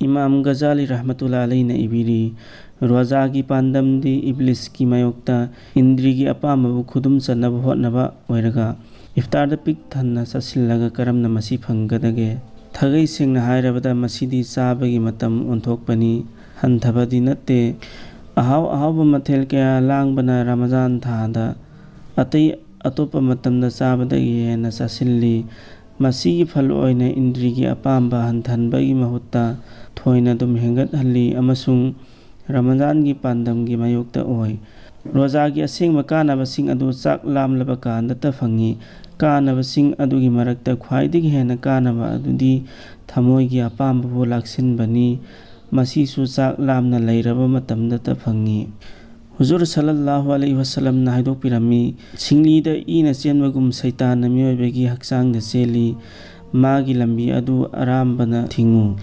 ꯏꯃꯥꯝ ꯒꯖꯥꯂꯤ ꯔꯍꯃꯇꯨꯜꯂꯥꯍꯤ ꯑꯂꯩꯍꯤꯅ ꯏꯕꯤꯔꯤ, ꯔꯣꯖꯥꯒꯤ ꯄꯥꯟꯗꯝꯗꯤ ꯏꯕ꯭ꯂꯤꯁꯀꯤ ꯃꯥꯌꯣꯛꯇ ꯏꯟꯗ꯭ꯔꯤꯒꯤ ꯑꯄꯥꯝꯕꯕꯨ ꯈꯨꯗꯨꯝ ꯆꯟꯅꯕ ꯍꯣꯠꯅꯕ ꯑꯣꯏꯔꯒ ꯏꯐꯇꯥꯔꯗ ꯄꯤꯛ ꯊꯟꯅ ꯆꯥꯁꯤꯜꯂꯒ ꯀꯔꯝꯅ ꯃꯁꯤ ꯐꯪꯒꯗꯒꯦ? ꯊꯥꯒꯩ ꯁꯦꯡꯅ ꯍꯥꯏꯔꯕꯗ ꯃꯁꯤꯗꯤ ꯆꯥꯕꯒꯤ ꯃꯇꯝ ꯑꯣꯟꯊꯣꯛꯄꯅꯤ, ꯍꯟꯊꯕꯗꯤ ꯅꯠꯇꯦ꯫ ꯑꯍꯥꯎꯕ ꯃꯊꯦꯜ ꯀꯌꯥ ꯂꯥꯡꯕꯅ ꯔꯃꯖꯥꯟ ꯊꯥꯗ ꯑꯇꯩ ꯑꯇꯣꯞꯄ ꯃꯇꯝꯗ ꯆꯥꯕꯗꯒꯤ ꯍꯦꯟꯅ ꯆꯥꯁꯤꯜꯂꯤ꯫ ꯃꯁꯤꯒꯤ ꯐꯜ ꯑꯣꯏꯅ ꯏꯟꯗ꯭ꯔꯤꯒꯤ ꯑꯄꯥꯝꯕ ꯍꯟꯊꯍꯟꯕꯒꯤ ꯃꯍꯨꯠꯇ ꯊꯣꯏꯅ ꯑꯗꯨꯝ ꯍꯦꯟꯒꯠꯍꯜꯂꯤ ꯑꯃꯁꯨꯡ ꯔꯃꯖꯥꯟꯒꯤ ꯄꯥꯟꯗꯝꯒꯤ ꯃꯥꯌꯣꯛꯇ ꯑꯣꯏ꯫ ꯔꯣꯖꯥꯒꯤ ꯑꯁꯦꯡꯕ ꯀꯥꯟꯅꯕꯁꯤꯡ ꯑꯗꯨ ꯆꯥꯛ ꯂꯥꯝꯂꯕ ꯀꯥꯟꯗꯇ ꯐꯪꯏ꯫ ꯀꯥꯟꯅꯕꯁꯤꯡ ꯑꯗꯨꯒꯤ ꯃꯔꯛꯇ ꯈ꯭ꯋꯥꯏꯗꯒꯤ ꯍꯦꯟꯅ ꯀꯥꯟꯅꯕ ꯑꯗꯨꯗꯤ ꯊꯃꯣꯏꯒꯤ ꯑꯄꯥꯝꯕꯕꯨ ꯂꯥꯛꯁꯤꯟꯕꯅꯤ, ꯃꯁꯤꯁꯨ ꯆꯥꯛ ꯂꯥꯝꯅ ꯂꯩꯔꯕ ꯃꯇꯝꯗꯇ ꯐꯪꯏ꯫ ꯍꯨꯖꯨꯔ ꯁꯜꯂꯜꯂꯥꯍꯨ ꯑꯂꯩꯍꯤ ꯋꯁꯜꯂꯝꯅ ꯍꯥꯏꯗꯣꯛꯄꯤꯔꯝꯃꯤ, ꯁꯤꯡꯂꯤꯗ ꯏꯅ ꯆꯦꯟꯕꯒꯨꯝ ꯁꯩꯇꯥꯟꯅ ꯃꯤꯑꯣꯏꯕꯒꯤ ꯍꯛꯆꯥꯡꯗ ꯆꯦꯜꯂꯤ, ꯃꯥꯒꯤ ꯂꯝꯕꯤ ꯑꯗꯨ ꯑꯔꯥꯝꯕꯅ ꯊꯤꯡꯉꯨ꯫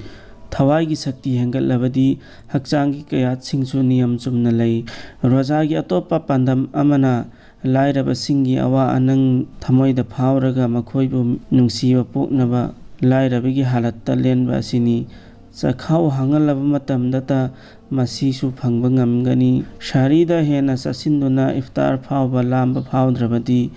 ꯊꯋꯥꯏꯒꯤ ꯁꯛꯇꯤ ꯍꯦꯟꯒꯠꯂꯕꯗꯤ ꯍꯛꯆꯥꯡꯒꯤ ꯀꯌꯥꯠꯁꯤꯡꯁꯨ ꯅꯤꯌꯝ ꯆꯨꯝꯅ ꯂꯩ꯫ ꯔꯣꯖꯥꯒꯤ ꯑꯇꯣꯞꯄ ꯄꯥꯟꯗꯝ ꯑꯃꯅ ꯂꯥꯏꯔꯕꯁꯤꯡꯒꯤ ꯑꯋꯥ ꯑꯅꯪ ꯊꯃꯣꯏꯗ ꯐꯥꯎꯔꯒ ꯃꯈꯣꯏꯕꯨ ꯅꯨꯡꯁꯤꯕ ꯄꯣꯛꯅꯕ ꯂꯥꯏꯔꯕꯒꯤ ꯍꯥꯂꯠꯇ ꯂꯦꯟꯕ ꯑꯁꯤꯅꯤ꯫ ꯆꯈꯥꯎ ꯍꯥꯡꯍꯜꯂꯕ ꯃꯇꯝꯗꯇ ꯃꯁꯤꯁꯨ ꯐꯪꯕ ꯉꯝꯒꯅꯤ꯫ ꯁꯍꯔꯤꯗ ꯍꯦꯟꯅ ꯆꯥꯁꯤꯟꯗꯨꯅ ꯏꯐꯇꯥꯔ ꯐꯥꯎꯕ ꯂꯥꯝꯕ ꯐꯥꯎꯗ꯭ꯔꯕꯗꯤ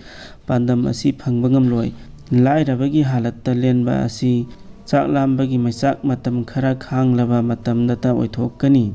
ꯄꯥꯟꯗꯝ ꯑꯁꯤ ꯐꯪꯕ ꯉꯝꯂꯣꯏ꯫ ꯂꯥꯏꯔꯕꯒꯤ ꯍꯥꯂꯠꯇ ꯂꯦꯟꯕ ꯑꯁꯤ ꯆꯥꯛ ꯂꯥꯝꯕꯒꯤ ꯃꯩꯆꯥꯛ ꯃꯇꯝ ꯈꯔ ꯈꯥꯡꯂꯕ ꯃꯇꯝꯗꯇ ꯑꯣꯏꯊꯣꯛꯀꯅꯤ꯫